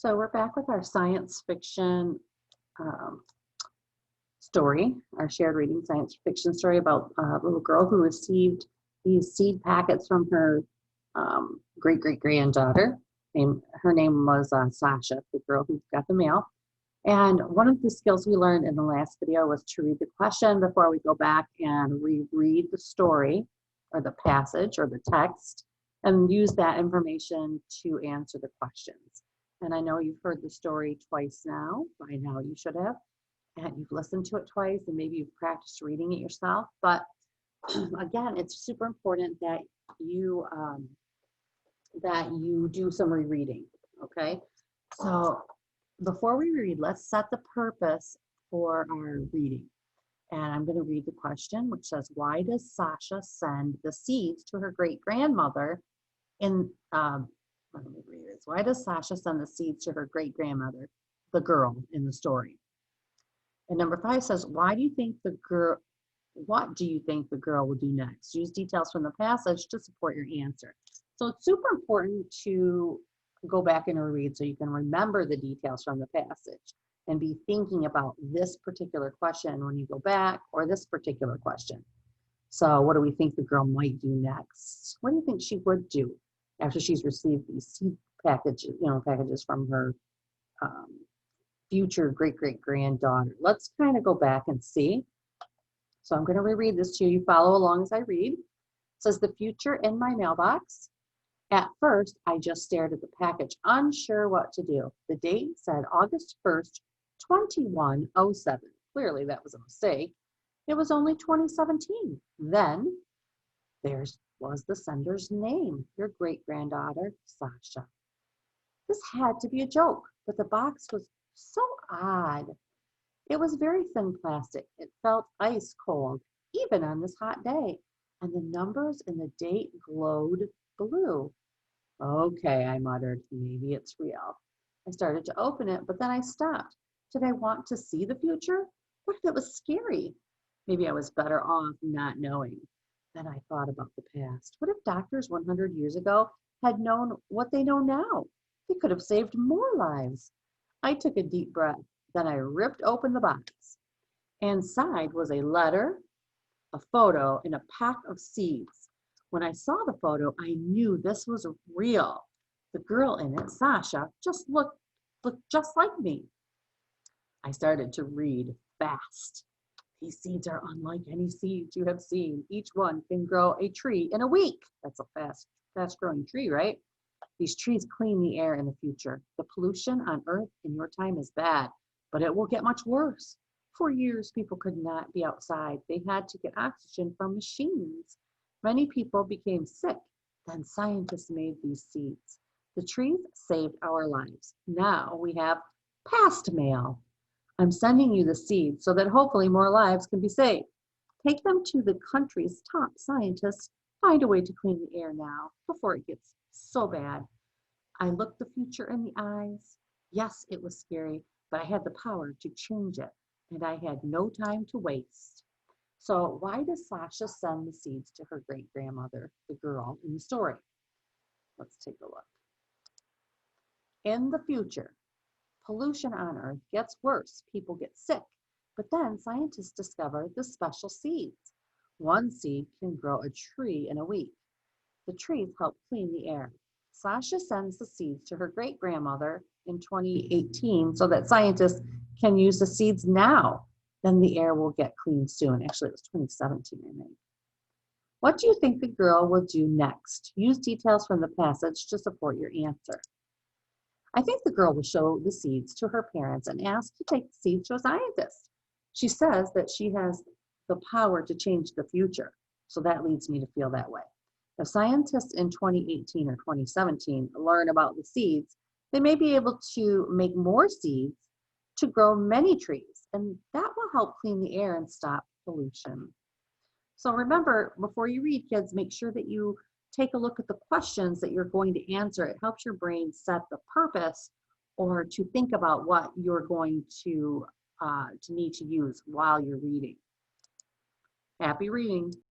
So we're back with our science fiction um, story, our shared reading science fiction story about a little girl who received these seed packets from her great-great-granddaughter. Her name was Sasha, the girl who got the mail. And one of the skills we learned in the last video was to read the question before we go back and reread the story or the passage or the text and use that information to answer the questions. And I know you've heard the story twice now. By now you should have. And you've listened to it twice and maybe you've practiced reading it yourself. But again, it's super important that you do some rereading, okay? So before we read, let's set the purpose for our reading. And I'm going to read the question, which says, why does Sasha send the seeds to her great-grandmother in, let me read this. Why does Sasha send the seeds to her great-grandmother, the girl in the story? And number 5 says, what do you think the girl will do next? Use details from the passage to support your answer. So it's super important to go back and reread so you can remember the details from the passage and be thinking about this particular question when you go back, or this particular question. So what do we think the girl might do next? What do you think she would do after she's received these seed packages from her future great-great-granddaughter? Let's kind of go back and see. So I'm going to reread this to you. You follow along as I read. It says, the future in my mailbox. At first, I just stared at the package, unsure what to do. The date said August 1st, 2107. Clearly, that was a mistake. It was only 2017. Then, there was the sender's name, your great-granddaughter, Sasha. This had to be a joke, but the box was so odd. It was very thin plastic. It felt ice cold, even on this hot day. And the numbers and the date glowed blue. Okay, I muttered, maybe it's real. I started to open it, but then I stopped. Did I want to see the future? What if it was scary? Maybe I was better off not knowing. Then I thought about the past. What if doctors 100 years ago had known what they know now? They could have saved more lives. I took a deep breath. Then I ripped open the box. Inside was a letter, a photo, and a pack of seeds. When I saw the photo, I knew this was real. The girl in it, Sasha, just looked just like me. I started to read fast. These seeds are unlike any seeds you have seen. Each one can grow a tree in a week. That's a fast-growing tree, right? These trees clean the air in the future. The pollution on Earth in your time is bad, but it will get much worse. For years, people could not be outside. They had to get oxygen from machines. Many people became sick. Then scientists made these seeds. The trees saved our lives. Now we have past mail. I'm sending you the seeds so that hopefully more lives can be saved. Take them to the country's top scientists. Find a way to clean the air now before it gets so bad. I looked the future in the eyes. Yes, it was scary, but I had the power to change it, and I had no time to waste. So why does Sasha send the seeds to her great-grandmother, the girl in the story? Let's take a look. In the future, pollution on Earth gets worse. People get sick. But then scientists discover the special seeds. One seed can grow a tree in a week. The trees help clean the air. Sasha sends the seeds to her great-grandmother in 2018 so that scientists can use the seeds now. Then the air will get clean soon. Actually, it was 2017, I think. What do you think the girl will do next? Use details from the passage to support your answer. I think the girl will show the seeds to her parents and ask to take the seeds to a scientist. She says that she has the power to change the future, so that leads me to feel that way. If scientists in 2018 or 2017 learn about the seeds, they may be able to make more seeds to grow many trees, and that will help clean the air and stop pollution. So remember, before you read, kids, make sure that you take a look at the questions that you're going to answer. It helps your brain set the purpose or to think about what you're going to need to use while you're reading. Happy reading.